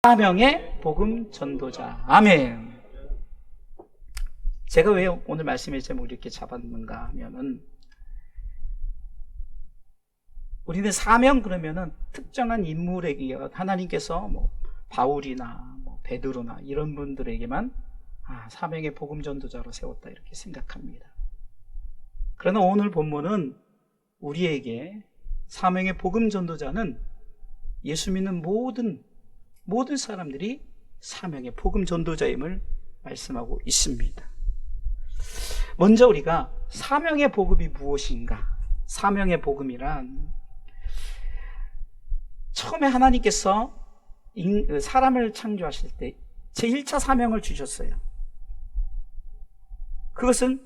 사명의 복음 전도자. 아멘. 제가 왜 오늘 말씀의 제목을 이렇게 잡았는가 하면은, 우리는 사명 그러면은 특정한 인물에게, 하나님께서 바울이나 베드로나 이런 분들에게만 사명의 복음 전도자로 세웠다 이렇게 생각합니다. 그러나 오늘 본문은 우리에게 사명의 복음 전도자는 예수 믿는 모든 사람들이 사명의 복음 전도자임을 말씀하고 있습니다. 먼저 우리가 사명의 복음이 무엇인가? 사명의 복음이란, 처음에 하나님께서 사람을 창조하실 때 제1차 사명을 주셨어요. 그것은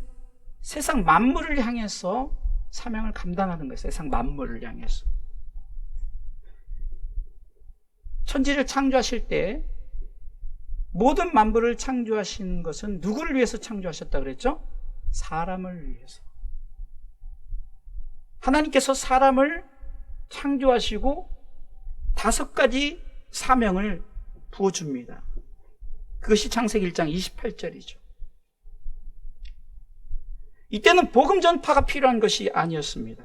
세상 만물을 향해서 사명을 감당하는 거예요. 세상 만물을 향해서. 천지를 창조하실 때 모든 만물을 창조하신 것은 누구를 위해서 창조하셨다 그랬죠? 사람을 위해서. 하나님께서 사람을 창조하시고 5가지 사명을 부어줍니다. 그것이 창세기 1장 28절이죠. 이때는 복음 전파가 필요한 것이 아니었습니다.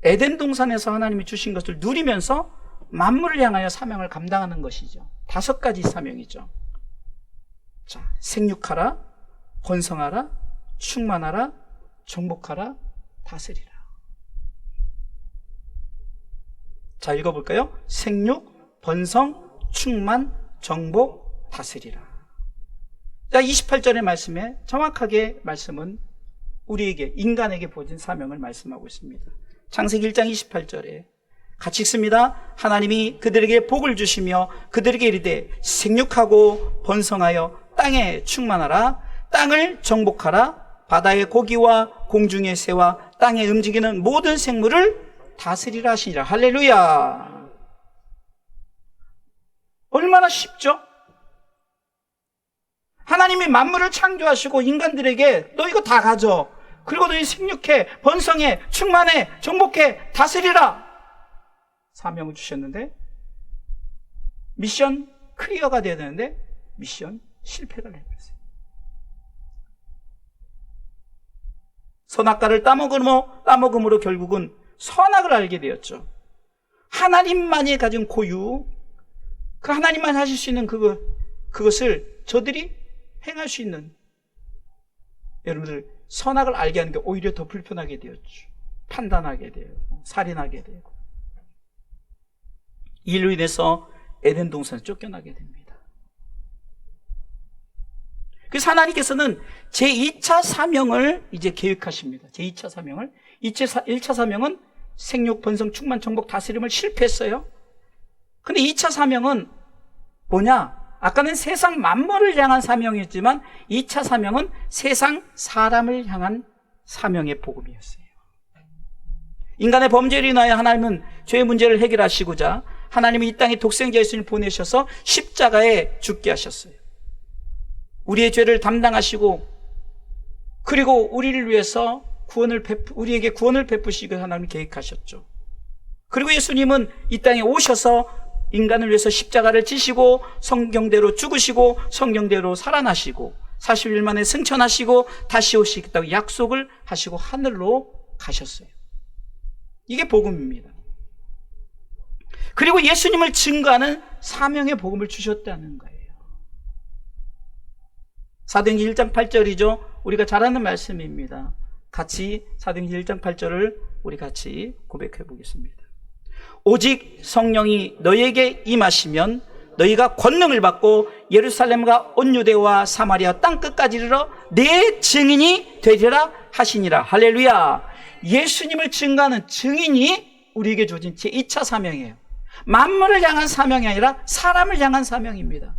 에덴 동산에서 하나님이 주신 것을 누리면서 만물을 향하여 사명을 감당하는 것이죠. 5가지 사명이죠. 자, 생육하라, 번성하라, 충만하라, 정복하라, 다스리라. 자, 읽어볼까요? 생육, 번성, 충만, 정복, 다스리라. 자, 28절의 말씀에 정확하게 말씀은 우리에게, 인간에게 부어진 사명을 말씀하고 있습니다. 창세기 1장 28절에 같이 읽습니다. 하나님이 그들에게 복을 주시며 그들에게 이르되 생육하고 번성하여 땅에 충만하라, 땅을 정복하라, 바다의 고기와 공중의 새와 땅에 움직이는 모든 생물을 다스리라 하시니라. 할렐루야. 얼마나 쉽죠? 하나님이 만물을 창조하시고 인간들에게 너 이거 다 가져, 그리고 너희 생육해, 번성해, 충만해, 정복해, 다스리라 사명을 주셨는데, 미션 클리어가 돼야 되는데 미션 실패를 해버렸어요. 선악과를 따먹음으로 결국은 선악을 알게 되었죠. 하나님만이 가진 고유, 그 하나님만 하실 수 있는 그것을 저들이 행할 수 있는, 여러분들 선악을 알게 하는 게 오히려 더 불편하게 되었죠. 판단하게 되고 살인하게 되고, 이로 인해서 에덴 동산에 쫓겨나게 됩니다. 그래서 하나님께서는 제2차 사명을 이제 계획하십니다. 제2차 사명을, 1차 사명은 생육, 번성, 충만, 정복, 다스림을 실패했어요. 근데 2차 사명은 뭐냐? 아까는 세상 만물을 향한 사명이었지만 2차 사명은 세상 사람을 향한 사명의 복음이었어요. 인간의 범죄로 인하여 하나님은 죄의 문제를 해결하시고자 하나님이 이 땅에 독생자 예수님을 보내셔서 십자가에 죽게 하셨어요. 우리의 죄를 담당하시고, 그리고 우리를 위해서 우리에게 구원을 베푸시고 하나님이 계획하셨죠. 그리고 예수님은 이 땅에 오셔서 인간을 위해서 십자가를 지시고 성경대로 죽으시고 성경대로 살아나시고 40일 만에 승천하시고 다시 오시겠다고 약속을 하시고 하늘로 가셨어요. 이게 복음입니다. 그리고 예수님을 증거하는 사명의 복음을 주셨다는 거예요. 사도행전 1장 8절이죠. 우리가 잘 아는 말씀입니다. 같이 사도행전 1장 8절을 우리 같이 고백해 보겠습니다. 오직 성령이 너희에게 임하시면 너희가 권능을 받고 예루살렘과 온 유대와 사마리아 땅끝까지 이르러 내 증인이 되리라 하시니라. 할렐루야. 예수님을 증거하는 증인이 우리에게 주어진 제2차 사명이에요. 만물을 향한 사명이 아니라 사람을 향한 사명입니다.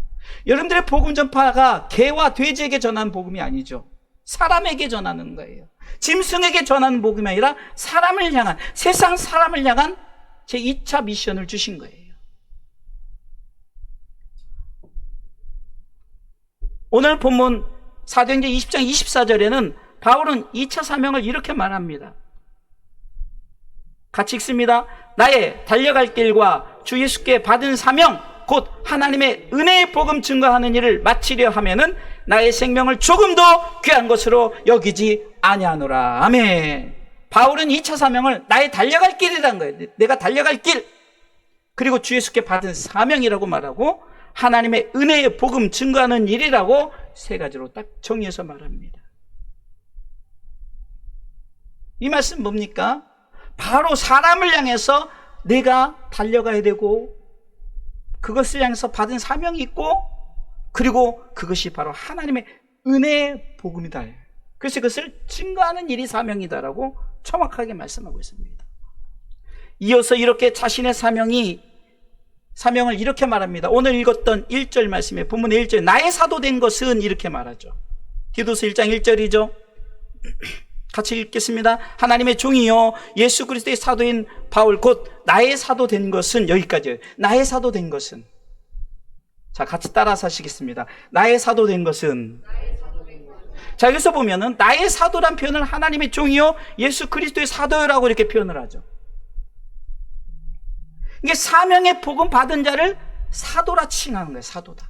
여러분들의 복음 전파가 개와 돼지에게 전하는 복음이 아니죠. 사람에게 전하는 거예요. 짐승에게 전하는 복음이 아니라 사람을 향한, 세상 사람을 향한 제2차 미션을 주신 거예요. 오늘 본문 사도행전 20장 24절에는 바울은 2차 사명을 이렇게 말합니다. 같이 읽습니다. 나의 달려갈 길과 주 예수께 받은 사명 곧 하나님의 은혜의 복음 증거하는 일을 마치려 하면은 나의 생명을 조금도 귀한 것으로 여기지 아니하노라. 아멘. 바울은 2차 사명을 나의 달려갈 길이라는 거예요. 내가 달려갈 길, 그리고 주 예수께 받은 사명이라고 말하고, 하나님의 은혜의 복음 증거하는 일이라고 세 가지로 딱 정리해서 말합니다. 이 말씀 뭡니까? 바로 사람을 향해서 내가 달려가야 되고, 그것을 향해서 받은 사명이 있고, 그리고 그것이 바로 하나님의 은혜의 복음이다. 그래서 그것을 증거하는 일이 사명이다라고 정확하게 말씀하고 있습니다. 이어서 이렇게 자신의 사명을 이렇게 말합니다. 오늘 읽었던 1절 말씀에 본문의 1절, 나의 사도 된 것은 이렇게 말하죠. 디도서 1장 1절이죠. 같이 읽겠습니다. 하나님의 종이요 예수 그리스도의 사도인 바울 곧 나의 사도 된 것은, 여기까지예요. 나의 사도 된 것은. 자, 같이 따라서 하시겠습니다. 나의 사도 된 것은. 자, 여기서 보면은 나의 사도란 표현을 하나님의 종이요 예수 그리스도의 사도라고 이렇게 표현을 하죠. 이게 사명의 복음 받은 자를 사도라 칭하는 거예요. 사도다.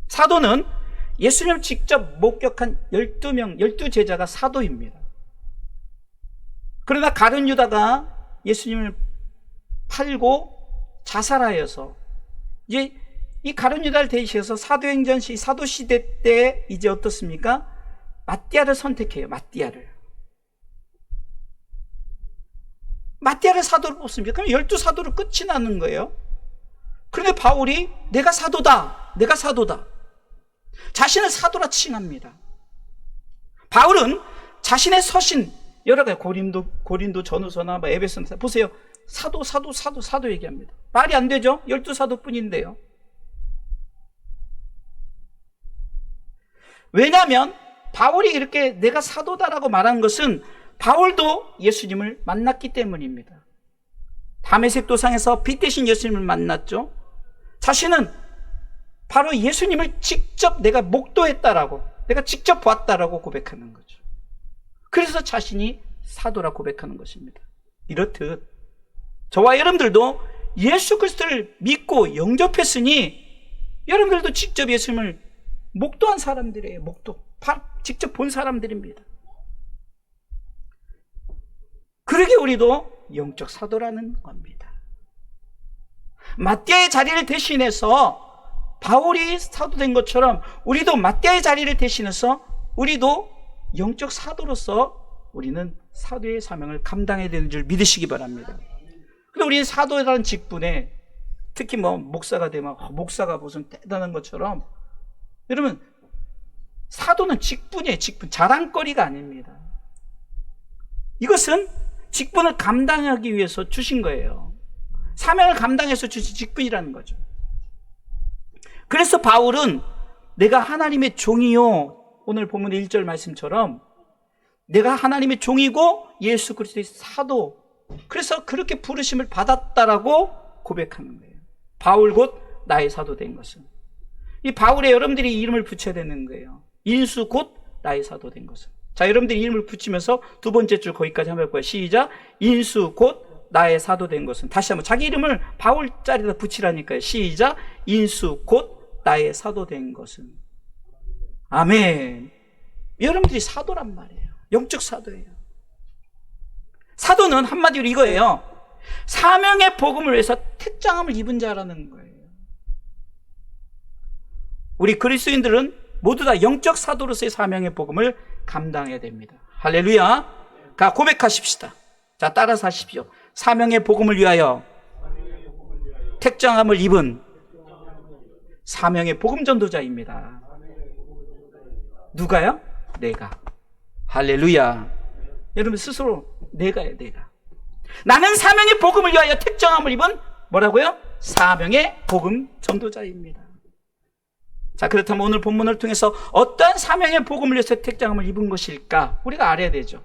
사도는 예수님을 직접 목격한 12제자가 사도입니다. 그러나 가룟 유다가 예수님을 팔고 자살하여서, 이제 이 가룟 유다를 대신해서 사도행전 사도시대 때 이제 어떻습니까? 마띠아를 선택해요. 마띠아를 사도로 뽑습니다. 그럼 12사도로 끝이 나는 거예요. 그런데 바울이 내가 사도다. 자신을 사도라 칭합니다. 바울은 자신의 서신, 여러 가지 고린도 전후서나 에베소서 보세요. 사도 얘기합니다. 말이 안 되죠? 12사도 뿐인데요. 왜냐하면 바울이 이렇게 내가 사도다라고 말한 것은 바울도 예수님을 만났기 때문입니다. 다메섹 도상에서 빛 대신 예수님을 만났죠. 자신은 바로 예수님을 직접 내가 목도했다라고, 내가 직접 보았다라고 고백하는 거죠. 그래서 자신이 사도라 고백하는 것입니다. 이렇듯 저와 여러분들도 예수 그리스도를 믿고 영접했으니 여러분들도 직접 예수님을 목도한 사람들이에요. 직접 본 사람들입니다. 그러게 우리도 영적 사도라는 겁니다. 마띠아의 자리를 대신해서 바울이 사도된 것처럼 우리도 마띠아의 자리를 대신해서 우리도 영적 사도로서 우리는 사도의 사명을 감당해야 되는 줄 믿으시기 바랍니다. 근데 우리 사도라는 직분에 특히 목사가 되면 목사가 무슨 대단한 것처럼, 여러분 사도는 직분이에요. 직분, 자랑거리가 아닙니다. 이것은 직분을 감당하기 위해서 주신 거예요. 사명을 감당해서 주신 직분이라는 거죠. 그래서 바울은 내가 하나님의 종이요, 오늘 본문 1절 말씀처럼 내가 하나님의 종이고 예수 그리스도의 사도, 그래서 그렇게 부르심을 받았다라고 고백하는 거예요. 바울 곧 나의 사도 된 것은. 이 바울에 여러분들이 이름을 붙여야 되는 거예요. 인수 곧 나의 사도 된 것은. 자, 여러분들이 이름을 붙이면서 두 번째 줄 거기까지 한번 해볼까요? 시작. 인수 곧 나의 사도 된 것은. 다시 한번 자기 이름을 바울 자리에다 붙이라니까요. 시작. 인수 곧 나의 사도 된 것은. 아멘. 여러분들이 사도란 말이에요. 영적 사도예요. 사도는 한마디로 이거예요. 사명의 복음을 위해서 택장함을 입은 자라는 거예요. 우리 그리스도인들은 모두 다 영적 사도로서의 사명의 복음을 감당해야 됩니다. 할렐루야. 가 고백하십시다. 자, 따라서 하십시오. 사명의 복음을 위하여 택정함을 입은 사명의 복음 전도자입니다. 누가요? 내가. 할렐루야. 여러분 스스로 내가요. 나는 사명의 복음을 위하여 택정함을 입은 뭐라고요? 사명의 복음 전도자입니다. 자, 그렇다면 오늘 본문을 통해서 어떠한 사명의 복음을 위해서 택정함을 입은 것일까? 우리가 알아야 되죠.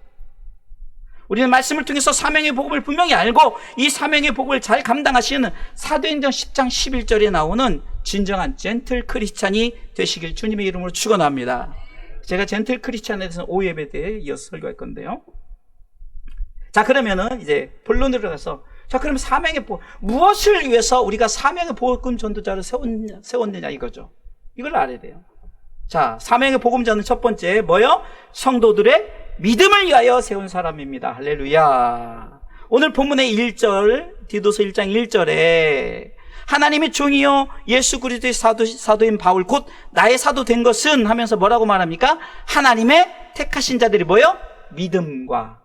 우리는 말씀을 통해서 사명의 복음을 분명히 알고 이 사명의 복음을 잘 감당하시는 사도행전 10장 11절에 나오는 진정한 젠틀 크리스찬이 되시길 주님의 이름으로 축원합니다. 제가 젠틀 크리스찬에 대해서는 5예배 때 이어서 설교할 건데요. 자, 그러면은 이제 본론으로 가서 자, 그럼 무엇을 위해서 우리가 사명의 복음 전도자를 세웠느냐 이거죠. 이걸 알아야 돼요. 자, 사명의 복음자는 첫 번째 뭐요? 성도들의 믿음을 위하여 세운 사람입니다. 할렐루야. 오늘 본문의 1절, 디도서 1장 1절에 하나님의 종이요 예수 그리스도의 사도인 바울 곧 나의 사도 된 것은 하면서 뭐라고 말합니까? 하나님의 택하신 자들이 뭐요? 믿음과.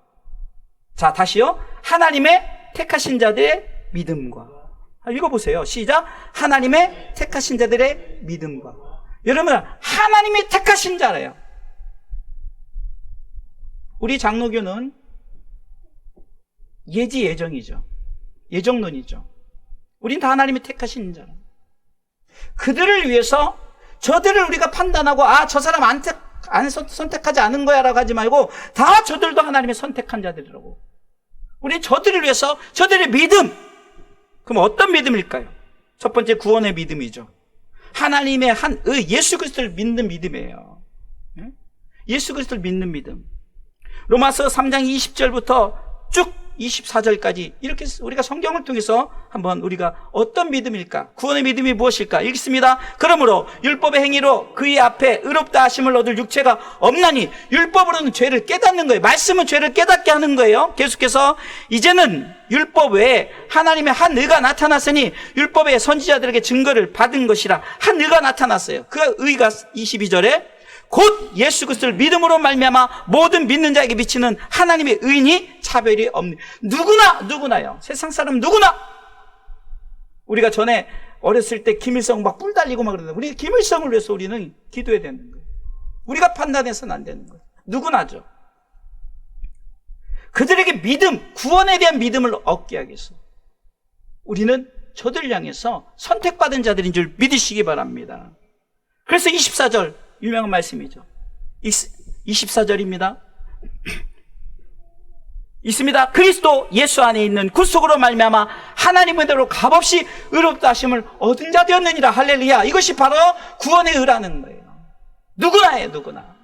자, 다시요. 하나님의 택하신 자들의 믿음과. 읽어보세요. 시작. 하나님의 택하신 자들의 믿음과. 여러분, 하나님이 택하신 자래요. 우리 장로교는 예지예정이죠. 예정론이죠. 우린 다 하나님이 택하신 자라. 그들을 위해서 저들을 우리가 판단하고 저 사람 안 선택하지 않은 거야 라고 하지 말고 다 저들도 하나님의 선택한 자들이라고. 우리 저들을 위해서 저들의 믿음. 그럼 어떤 믿음일까요? 첫 번째 구원의 믿음이죠. 하나님의 예수 그리스도를 믿는 믿음이에요. 예수 그리스도를 믿는 믿음. 로마서 3장 20절부터 쭉 24절까지 이렇게 우리가 성경을 통해서 한번 우리가 어떤 믿음일까? 구원의 믿음이 무엇일까? 읽습니다. 그러므로 율법의 행위로 그의 앞에 의롭다 하심을 얻을 육체가 없나니 율법으로는 죄를 깨닫는 거예요. 말씀은 죄를 깨닫게 하는 거예요. 계속해서 이제는 율법 외에 하나님의 한 의가 나타났으니 율법의 선지자들에게 증거를 받은 것이라 한 의가 나타났어요. 그 의가 22절에 곧 예수 그리스도를 믿음으로 말미암아 모든 믿는 자에게 비치는 하나님의 의인이 차별이 없는. 누구나요. 세상 사람 누구나. 우리가 전에 어렸을 때 김일성 막 뿔 달리고 막 그러는데 우리 김일성을 위해서 우리는 기도해야 되는 거예요. 우리가 판단해서는 안 되는 거예요. 누구나죠. 그들에게 믿음, 구원에 대한 믿음을 얻게 하기 위해서 우리는 저들을 향해서 선택받은 자들인 줄 믿으시기 바랍니다. 그래서 24절 유명한 말씀이죠. 24절입니다. 있습니다. 그리스도 예수 안에 있는 구속으로 말미암아 하나님의 대로 값없이 의롭다 하심을 얻은 자 되었느니라. 할렐루야. 이것이 바로 구원의 의라는 거예요. 누구나예요. 누구나.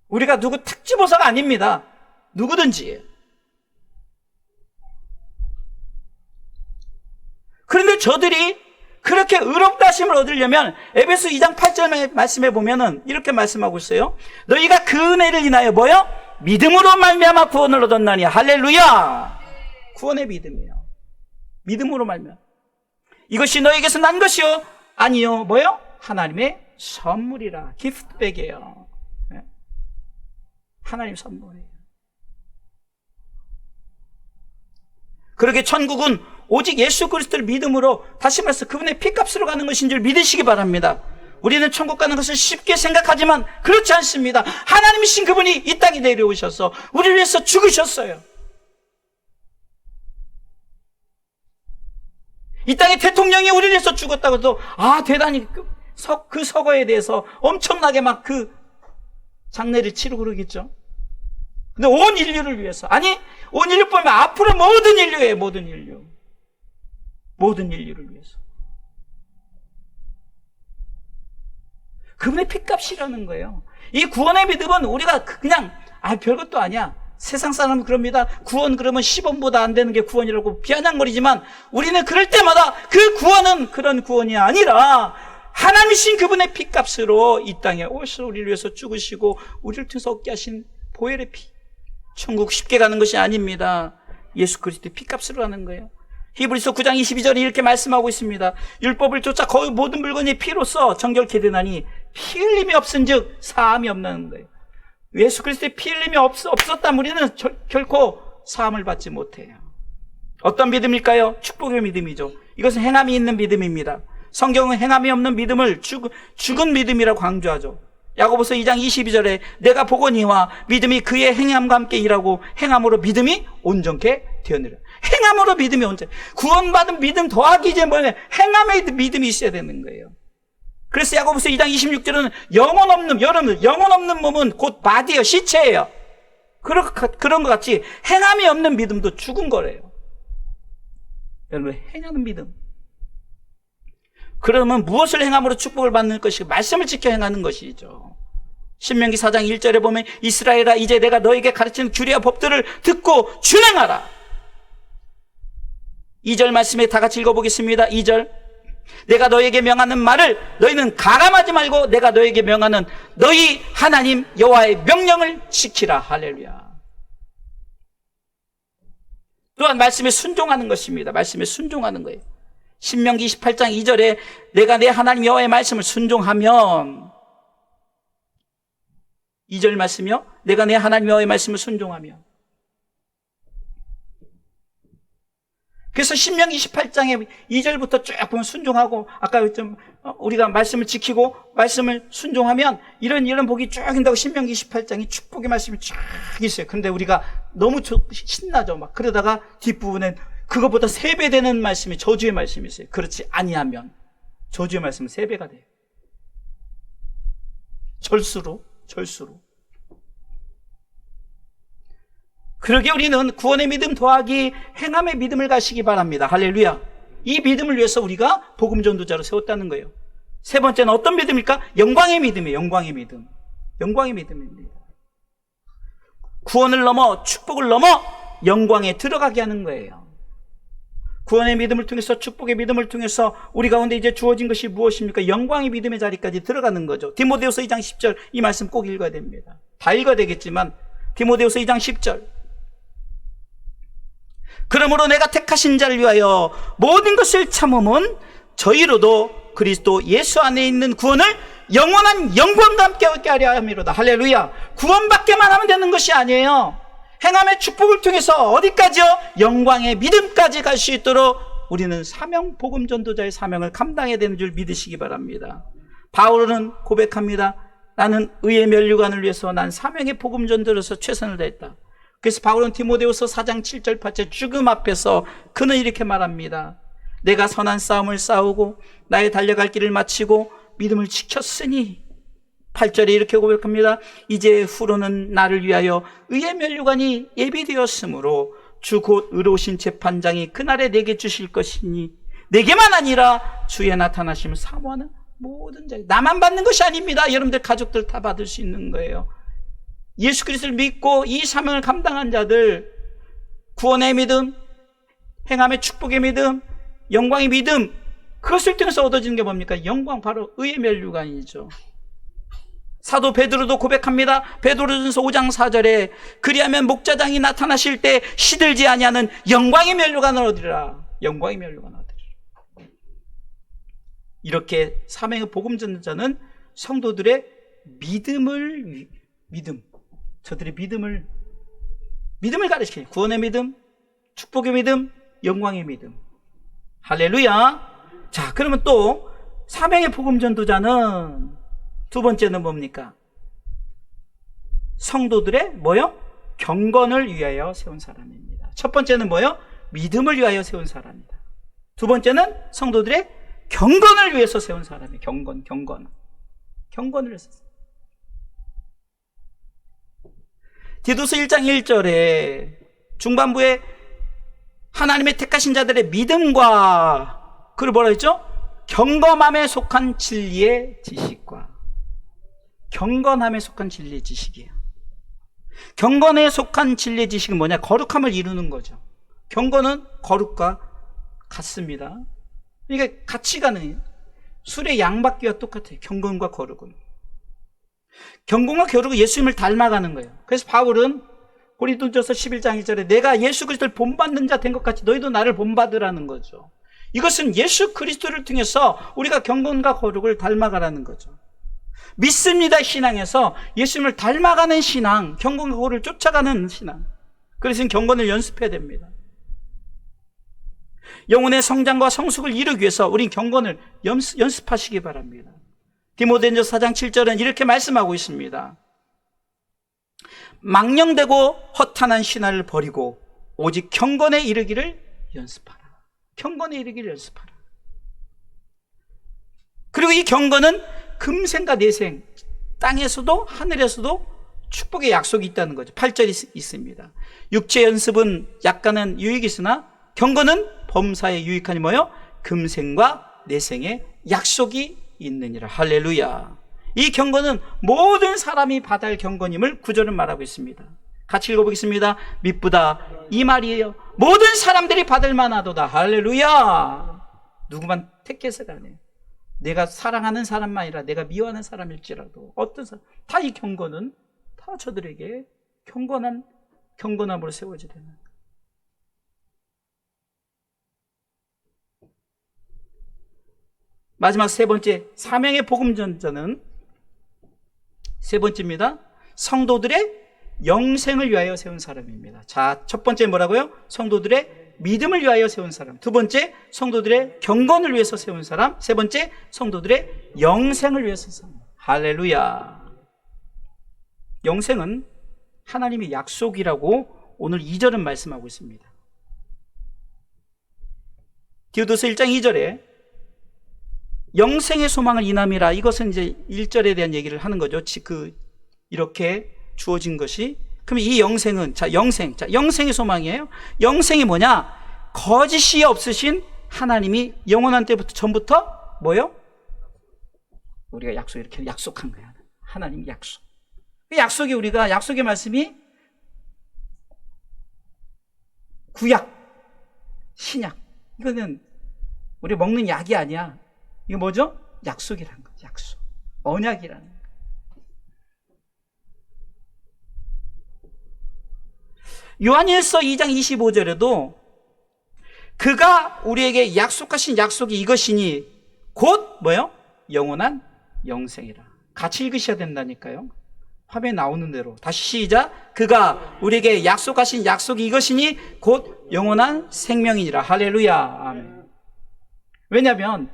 우리가 누구 특집보사가 아닙니다. 누구든지. 그런데 저들이 그렇게 의롭다 하심을 얻으려면 에베소 2장 8절 말씀해 보면은 이렇게 말씀하고 있어요. 너희가 그 은혜를 인하여 뭐요? 믿음으로 말미암아 구원을 얻었나니. 할렐루야. 구원의 믿음이에요. 믿음으로 말미암아. 이것이 너희에게서 난 것이요? 아니요. 뭐요? 하나님의 선물이라. 기프트백이에요. 하나님 선물이에요. 그렇게 천국은 오직 예수 그리스도를 믿음으로 다시 말해서 그분의 피값으로 가는 것인 줄 믿으시기 바랍니다. 우리는 천국 가는 것을 쉽게 생각하지만 그렇지 않습니다. 하나님이신 그분이 이 땅에 내려오셔서 우리를 위해서 죽으셨어요. 이 땅에 대통령이 우리를 위해서 죽었다고 해도 대단히 그 서거에 대해서 엄청나게 막 그 장례를 치르고 그러겠죠. 근데 온 인류를 위해서, 온 인류뿐만 아니라 앞으로 모든 인류예요. 모든 인류를 위해서. 그분의 핏값이라는 거예요. 이 구원의 믿음은 우리가 그냥 별것도 아니야. 세상 사람은 그럽니다. 구원 그러면 10원보다 안 되는 게 구원이라고 비아냥거리지만 우리는 그럴 때마다 그 구원은 그런 구원이 아니라 하나님이신 그분의 핏값으로 이 땅에 오셔서 우리를 위해서 죽으시고 우리를 통해서 얻게 하신 보혈의 피. 천국 쉽게 가는 것이 아닙니다. 예수 그리스도의 핏값으로 가는 거예요. 히브리서 9장 22절에 이렇게 말씀하고 있습니다. 율법을 쫓아 거의 모든 물건이 피로써 정결케 되나니 피 흘림이 없은즉 사함이 없는 거예요. 예수 그리스도의 피 흘림이 없었다면 우리는 결코 사함을 받지 못해요. 어떤 믿음일까요? 축복의 믿음이죠. 이것은 행함이 있는 믿음입니다. 성경은 행함이 없는 믿음을 죽은 믿음이라고 강조하죠. 야고보서 2장 22절에 내가 보거니와 믿음이 그의 행함과 함께 일하고 행함으로 믿음이 온전케 되었느니라. 행함으로 믿음이 온전케. 구원받은 믿음 더하기 이제 뭐냐? 행함의 믿음이 있어야 되는 거예요. 그래서 야고보서 2장 26절은 영혼 없는 몸은 곧 바디예요. 시체예요. 그런 것 같이 행함이 없는 믿음도 죽은 거래요. 여러분, 행하는 믿음. 그러면 무엇을 행함으로 축복을 받는 것이 말씀을 지켜 행하는 것이죠. 신명기 4장 1절에 보면 이스라엘아 이제 내가 너에게 가르치는 규례와 법들을 듣고 준행하라. 2절 말씀에 다 같이 읽어보겠습니다. 2절. 내가 너에게 명하는 말을 너희는 가감하지 말고 내가 너에게 명하는 너희 하나님 여호와의 명령을 지키라. 할렐루야. 또한 말씀에 순종하는 것입니다. 말씀에 순종하는 거예요. 신명기 28장 2절에 내가 내 하나님 여호와의 말씀을 순종하면, 2절 말씀이요, 내가 내 하나님 여호와의 말씀을 순종하면. 그래서 신명기 28장에 2절부터 쭉 보면 순종하고, 아까 좀 우리가 말씀을 지키고 말씀을 순종하면 이런 복이 쭉 있다고 신명기 28장이 축복의 말씀이 쭉 있어요. 그런데 우리가 너무 신나죠. 막 그러다가 뒷부분엔 그것보다 3배 되는 말씀이 저주의 말씀이 있어요. 그렇지 아니하면 저주의 말씀은 3배가 돼요. 절수로. 그러게 우리는 구원의 믿음 더하기 행함의 믿음을 가시기 바랍니다. 할렐루야. 이 믿음을 위해서 우리가 복음 전도자로 세웠다는 거예요. 세 번째는 어떤 믿음일까? 영광의 믿음이에요. 영광의 믿음. 영광의 믿음입니다. 구원을 넘어, 축복을 넘어 영광에 들어가게 하는 거예요. 구원의 믿음을 통해서, 축복의 믿음을 통해서 우리 가운데 이제 주어진 것이 무엇입니까? 영광의 믿음의 자리까지 들어가는 거죠. 디모데후서 2장 10절, 이 말씀 꼭 읽어야 됩니다. 다 읽어야 되겠지만 디모데후서 2장 10절. 그러므로 내가 택하신 자를 위하여 모든 것을 참음은 저희로도 그리스도 예수 안에 있는 구원을 영원한 영광과 함께 얻게 하려 함이로다. 할렐루야. 구원받게만 하면 되는 것이 아니에요. 행함의 축복을 통해서 어디까지요? 영광의 믿음까지 갈 수 있도록 우리는 사명, 복음 전도자의 사명을 감당해야 되는 줄 믿으시기 바랍니다. 바울은 고백합니다. 나는 의의 면류관을 위해서 난 사명의 복음 전도로서 최선을 다했다. 그래서 바울은 디모데후서 4장 7절 8절 죽음 앞에서 그는 이렇게 말합니다. 내가 선한 싸움을 싸우고 나의 달려갈 길을 마치고 믿음을 지켰으니, 8절에 이렇게 고백합니다. 이제 후로는 나를 위하여 의의 면류관이 예비되었으므로 주 곧 의로우신 재판장이 그날에 내게 주실 것이니 내게만 아니라 주의 나타나심을 사모하는 모든 자. 나만 받는 것이 아닙니다. 여러분들 가족들 다 받을 수 있는 거예요. 예수 그리스도를 믿고 이 사명을 감당한 자들, 구원의 믿음, 행함의 축복의 믿음, 영광의 믿음, 그것을 통해서 얻어지는 게 뭡니까? 영광, 바로 의의 면류관이죠. 사도 베드로도 고백합니다. 베드로전서 5장 4절에 그리하면 목자장이 나타나실 때 시들지 아니하는 영광의 면류관을 얻으리라. 영광의 면류관을 얻으리라. 이렇게 사명의 복음 전도자는 성도들의 저들의 믿음을 가르치는, 구원의 믿음, 축복의 믿음, 영광의 믿음. 할렐루야. 자, 그러면 또 사명의 복음 전도자는 두 번째는 뭡니까? 성도들의 뭐요? 경건을 위하여 세운 사람입니다. 첫 번째는 뭐요? 믿음을 위하여 세운 사람이다. 두 번째는 성도들의 경건을 위해서 세운 사람이에요. 경건을 위해서. 디도서 1장 1절에 중반부에 하나님의 택하신 자들의 믿음과, 그리고 뭐라 했죠? 경건함에 속한 진리의 지식과. 경건함에 속한 진리의 지식이에요. 경건에 속한 진리의 지식은 뭐냐? 거룩함을 이루는 거죠. 경건은 거룩과 같습니다. 이게 가치관은 술의 양받기와 똑같아요. 경건과 거룩은. 경건과 거룩은 예수님을 닮아가는 거예요. 그래서 바울은 고린도전서 11장 2절에 내가 예수 그리스도를 본받는 자 된 것 같이 너희도 나를 본받으라는 거죠. 이것은 예수 그리스도를 통해서 우리가 경건과 거룩을 닮아가라는 거죠. 믿습니다 신앙에서 예수님을 닮아가는 신앙, 경건과 거룩을 쫓아가는 신앙. 그래서 경건을 연습해야 됩니다. 영혼의 성장과 성숙을 이루기 위해서 우린 경건을 연습하시기 바랍니다. 디모데전서 4장 7절은 이렇게 말씀하고 있습니다. 망령되고 허탄한 신화를 버리고 오직 경건에 이르기를 연습하라. 경건에 이르기를 연습하라. 그리고 이 경건은 금생과 내생, 땅에서도 하늘에서도 축복의 약속이 있다는 거죠. 8절이 있습니다. 육체 연습은 약간은 유익이 있으나 경건은 범사에 유익하니 뭐요? 금생과 내생의 약속이 있느니라. 할렐루야. 이 경건은 모든 사람이 받아야 할 경건임을 구절은 말하고 있습니다. 같이 읽어보겠습니다. 미쁘다 이 말이에요. 모든 사람들이 받을 만하도다. 할렐루야. 누구만 택해서가 아니에요. 내가 사랑하는 사람만 아니라 내가 미워하는 사람일지라도 어떤 사람 다 이 경건은 다 저들에게 경건함으로 세워지게 되는. 마지막 세 번째, 사명의 복음 전자는 세 번째입니다. 성도들의 영생을 위하여 세운 사람입니다. 자, 첫 번째 뭐라고요? 성도들의 믿음을 위하여 세운 사람. 두 번째, 성도들의 경건을 위해서 세운 사람. 세 번째, 성도들의 영생을 위해서 세운 사람. 할렐루야. 영생은 하나님의 약속이라고 오늘 2절은 말씀하고 있습니다. 디도서 1장 2절에 영생의 소망을 인함이라, 이것은 이제 1절에 대한 얘기를 하는 거죠. 이렇게 주어진 것이. 그럼 이 영생은, 영생의 소망이에요. 영생이 뭐냐? 거짓이 없으신 하나님이 영원한 때부터 전부터 뭐요? 우리가 이렇게 약속한 거야. 하나님 약속. 약속의 말씀이 구약, 신약. 이거는 우리가 먹는 약이 아니야. 이거 뭐죠? 약속이라는 거죠. 약속. 언약이라는 거죠. 요한일서 2장 25절에도 그가 우리에게 약속하신 약속이 이것이니 곧 뭐요? 영원한 영생이라. 같이 읽으셔야 된다니까요. 화면에 나오는 대로. 다시 시작. 그가 우리에게 약속하신 약속이 이것이니 곧 영원한 생명이니라. 할렐루야. 아멘. 왜냐하면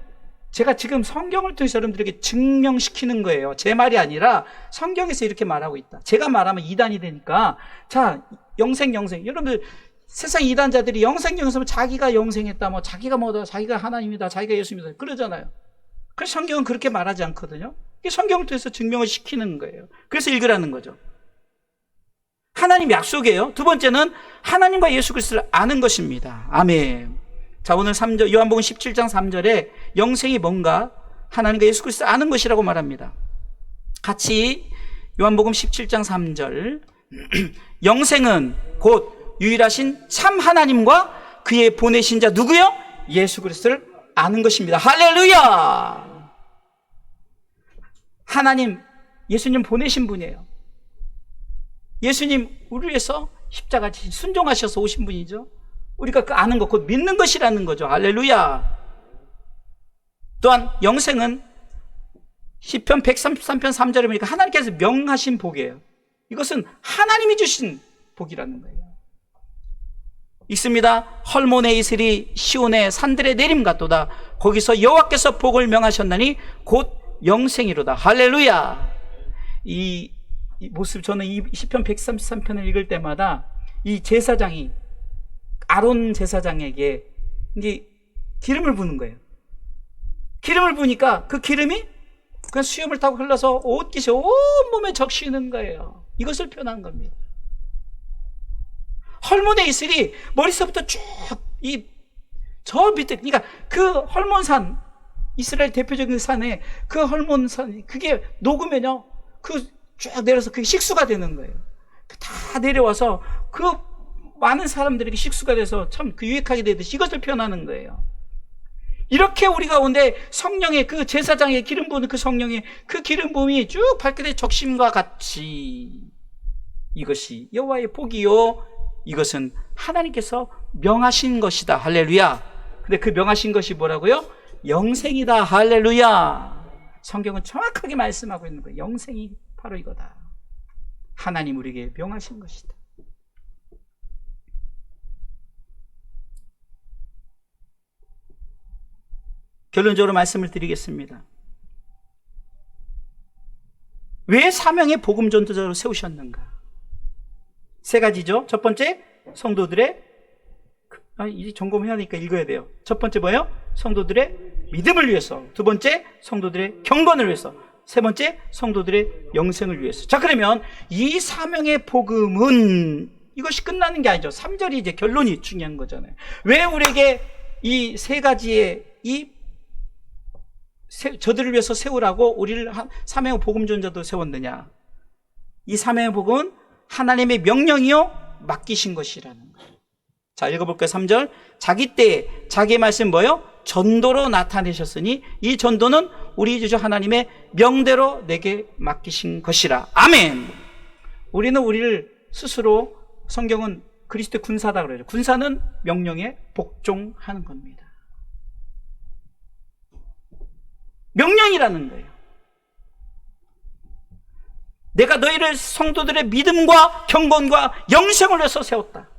제가 지금 성경을 통해서 여러분들에게 증명시키는 거예요. 제 말이 아니라 성경에서 이렇게 말하고 있다. 제가 말하면 이단이 되니까. 자, 영생. 여러분들 세상 이단자들이 영생 자기가 영생했다, 뭐 자기가 뭐다, 자기가 하나님이다, 자기가 예수입니다 그러잖아요. 그래서 성경은 그렇게 말하지 않거든요. 이게 성경을 통해서 증명을 시키는 거예요. 그래서 읽으라는 거죠. 하나님 약속이에요. 두 번째는 하나님과 예수 그리스도를 아는 것입니다. 아멘. 자, 오늘 3절, 요한복음 17장 3절에 영생이 뭔가? 하나님과 예수 그리스도를 아는 것이라고 말합니다. 같이 요한복음 17장 3절. 영생은 곧 유일하신 참 하나님과 그의 보내신 자 누구요? 예수 그리스도를 아는 것입니다. 할렐루야. 하나님, 예수님 보내신 분이에요. 예수님 우리를 위해서 십자가 순종하셔서 오신 분이죠. 우리가 그 아는 것, 곧 믿는 것이라는 거죠. 할렐루야. 또한 영생은 시편 133편 3절에 보니까 하나님께서 명하신 복이에요. 이것은 하나님이 주신 복이라는 거예요. 있습니다. 헐몬의 이슬이 시온의 산들의 내림 같도다. 거기서 여호와께서 복을 명하셨나니 곧 영생이로다. 할렐루야. 이 모습, 저는 이 시편 133편을 읽을 때마다 이 제사장이 아론 제사장에게 이제 기름을 부는 거예요. 기름을 부니까 그 기름이 그냥 수염을 타고 흘러서 옷깃이 온몸에 적시는 거예요. 이것을 표현한 겁니다. 헐몬의 이슬이 머리서부터 쭉 저 밑에, 그러니까 그 헐몬산, 이스라엘 대표적인 산에 그 헐몬산, 그게 녹으면요, 그 쭉 내려서 그게 식수가 되는 거예요. 다 내려와서 그 많은 사람들에게 식수가 돼서 참 그 유익하게 되듯이 이것을 표현하는 거예요. 이렇게 우리 가운데 성령의 그 제사장의 기름 부는 그 성령의 그 기름 부음이 쭉 발끝에 적심과 같이 이것이 여호와의 복이요, 이것은 하나님께서 명하신 것이다. 할렐루야. 근데 그 명하신 것이 뭐라고요? 영생이다. 할렐루야. 성경은 정확하게 말씀하고 있는 거예요. 영생이 바로 이거다. 하나님 우리에게 명하신 것이다. 결론적으로 말씀을 드리겠습니다. 왜 사명의 복음 전도자로 세우셨는가? 세 가지죠. 첫 번째, 성도들의, 이제 점검해야 하니까 읽어야 돼요. 첫 번째 뭐예요? 성도들의 믿음을 위해서. 두 번째, 성도들의 경건을 위해서. 세 번째, 성도들의 영생을 위해서. 자, 그러면 이 사명의 복음은 이것이 끝나는 게 아니죠. 3절이 이제 결론이 중요한 거잖아요. 왜 우리에게 이 세 가지의 저들을 위해서 세우라고 우리를 사명의 복음 전도자도 세웠느냐? 이 사명의 복음은 하나님의 명령이요 맡기신 것이라는 거예요. 자, 읽어볼까요? 3절. 자기 때에 자기의 말씀 뭐요? 전도로 나타내셨으니 이 전도는 우리 주 하나님의 명대로 내게 맡기신 것이라. 아멘. 우리는 우리를 스스로, 성경은 그리스도의 군사다 그래요. 군사는 명령에 복종하는 겁니다. 명령이라는 거예요. 내가 너희를 성도들의 믿음과 경건과 영생을 위해서 세웠다.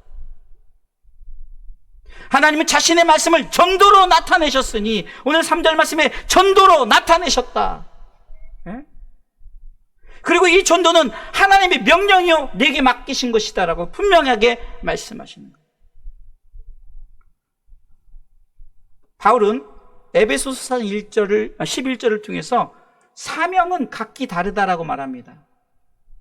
하나님은 자신의 말씀을 전도로 나타내셨으니 오늘 3절 말씀에 전도로 나타내셨다. 예? 그리고 이 전도는 하나님의 명령이요 내게 맡기신 것이다라고 분명하게 말씀하시는 거예요. 바울은 에베소서 11절을 통해서 사명은 각기 다르다라고 말합니다.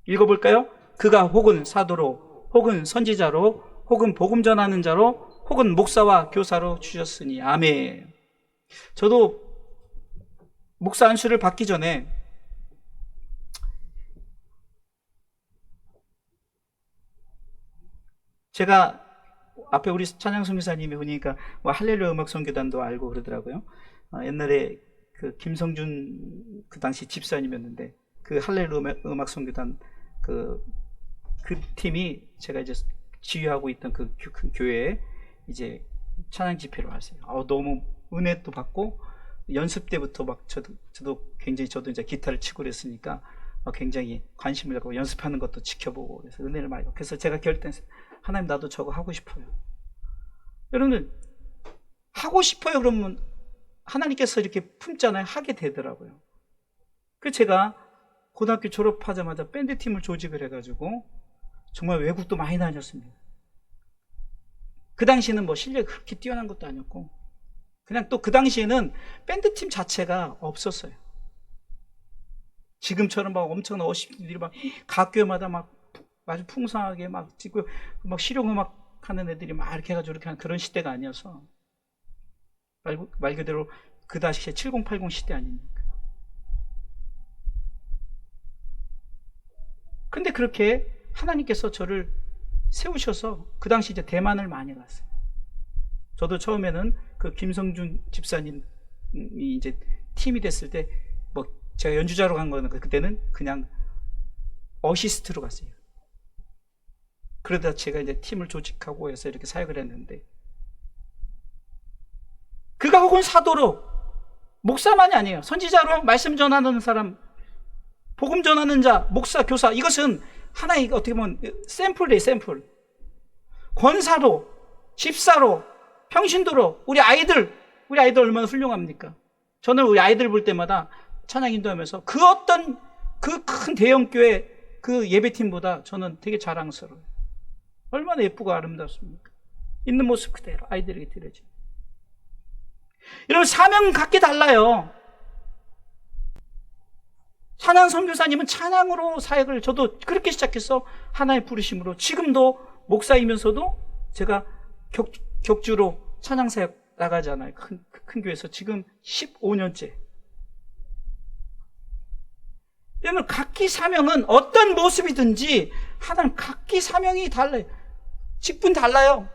읽어볼까요? 그가 혹은 사도로, 혹은 선지자로, 혹은 복음 전하는 자로, 혹은 목사와 교사로 주셨으니. 아멘. 저도 목사 안수를 받기 전에 제가 앞에 우리 찬양 선교사님이 보니까 뭐 할렐루야 음악 선교단도 알고 그러더라고요. 옛날에 그 김성준 그 당시 집사님이었는데 그 할렐루야 음악 선교단 그 팀이 제가 이제 지휘하고 있던 그 교회에 이제 찬양 집회를 왔어요. 너무 은혜도 받고 연습 때부터 막 저도 굉장히 저도 이제 기타를 치고 그랬으니까 굉장히 관심을 갖고 연습하는 것도 지켜보고 그래서 은혜를 많이 받고 그래서 제가 결단했어요. 하나님 나도 저거 하고 싶어요. 여러분들 하고 싶어요 그러면 하나님께서 이렇게 품잖아요. 하게 되더라고요. 그래서 제가 고등학교 졸업하자마자 밴드팀을 조직을 해가지고 정말 외국도 많이 다녔습니다. 그 당시에는 뭐 실력이 그렇게 뛰어난 것도 아니었고 그냥 또 그 당시에는 밴드팀 자체가 없었어요. 지금처럼 막 엄청난 어시들이 막 각 교회마다 막 아주 풍성하게 막 찍고 막 실용음악 하는 애들이 막 이렇게 해가지고 이렇게 하는 그런 시대가 아니어서 말 그대로 그 당시에 7080 시대 아닙니까? 근데 그렇게 하나님께서 저를 세우셔서 그 당시 이제 대만을 많이 갔어요. 저도 처음에는 그 김성준 집사님이 이제 팀이 됐을 때 뭐 제가 연주자로 간 거는 그때는 그냥 어시스트로 갔어요. 그러다 제가 이제 팀을 조직하고 해서 이렇게 사역을 했는데 그가 혹은 사도로 목사만이 아니에요. 선지자로 말씀 전하는 사람, 복음 전하는 자, 목사, 교사 이것은 하나의 어떻게 보면 샘플이에요. 샘플. 권사로, 집사로, 평신도로 우리 아이들 얼마나 훌륭합니까? 저는 우리 아이들 볼 때마다 찬양 인도하면서 그 어떤 그 큰 대형교회 그 예배팀보다 저는 되게 자랑스러워요. 얼마나 예쁘고 아름답습니까? 있는 모습 그대로 아이들에게 드려져요. 여러분 사명은 각기 달라요. 찬양 선교사님은 찬양으로 사역을 저도 그렇게 시작해서 하나의 부르심으로 지금도 목사이면서도 제가 격주로 찬양 사역 나가잖아요. 큰 교회에서 지금 15년째. 여러분 각기 사명은 어떤 모습이든지 하나는 각기 사명이 달라요. 직분 달라요.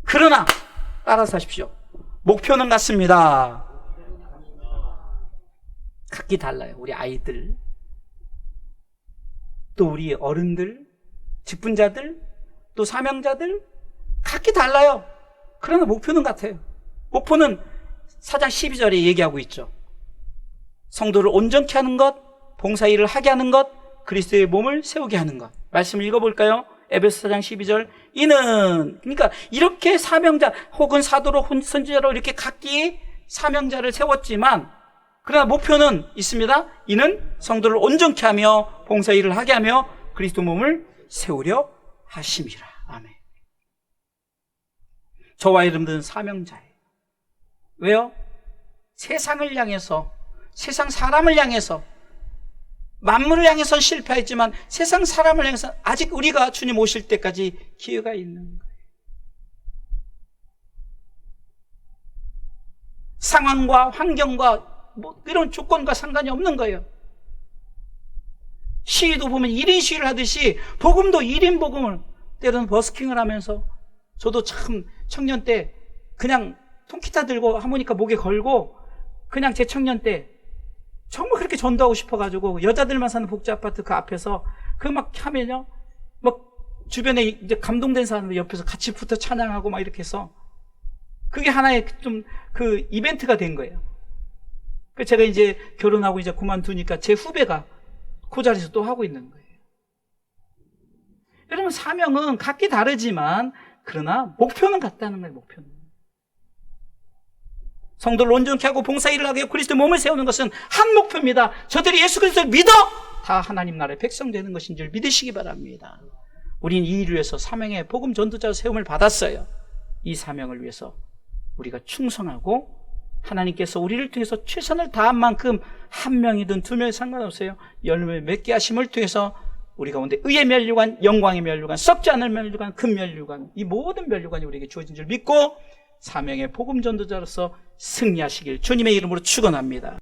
그러나 따라서 하십시오. 목표는 같습니다. 각기 달라요. 우리 아이들, 또 우리 어른들, 직분자들, 또 사명자들 각기 달라요. 그러나 목표는 같아요. 목표는 4장 12절에 얘기하고 있죠. 성도를 온전케 하는 것, 봉사일을 하게 하는 것, 그리스도의 몸을 세우게 하는 것. 말씀을 읽어볼까요? 에베소 4장 12절. 이는 그러니까 이렇게 사명자 혹은 사도로 선지자로 이렇게 각기 사명자를 세웠지만 그러나 목표는 있습니다. 이는 성도를 온전케 하며 봉사일을 하게 하며 그리스도 몸을 세우려 하심이라. 아멘. 저와 여러분들은 사명자예요. 왜요? 세상을 향해서, 세상 사람을 향해서, 만물을 향해서 실패했지만 세상 사람을 향해서 아직 우리가 주님 오실 때까지 기회가 있는 거예요. 상황과 환경과 뭐 이런 조건과 상관이 없는 거예요. 시위도 보면 1인 시위를 하듯이 복음도 1인 복음을, 때로는 버스킹을 하면서, 저도 참 청년 때 그냥 통기타 들고 하모니카 목에 걸고 그냥 제 청년 때 정말 그렇게 전도하고 싶어가지고 여자들만 사는 복지아파트 그 앞에서 그 막 하면요, 막 주변에 이제 감동된 사람들 옆에서 같이 붙어 찬양하고 막 이렇게 해서 그게 하나의 좀 그 이벤트가 된 거예요. 그 제가 이제 결혼하고 이제 그만두니까 제 후배가 그 자리에서 또 하고 있는 거예요. 여러분, 사명은 각기 다르지만 그러나 목표는 같다는 거예요. 목표는. 성도를 온전케 하고 봉사일을 하게 하고 그리스도의 몸을 세우는 것은 한 목표입니다. 저들이 예수 그리스도를 믿어 다 하나님 나라의 백성 되는 것인 줄 믿으시기 바랍니다. 우린 이 일을 위해서 사명의 복음 전도자 세움을 받았어요. 이 사명을 위해서 우리가 충성하고 하나님께서 우리를 통해서 최선을 다한 만큼 한 명이든 두 명이 상관없어요. 열매 맺게 하심을 통해서 우리 가운데 의의 면류관, 영광의 면류관, 썩지 않을 면류관, 금 면류관, 이 모든 면류관이 우리에게 주어진 줄 믿고 사명의 복음 전도자로서 승리하시길 주님의 이름으로 축원합니다.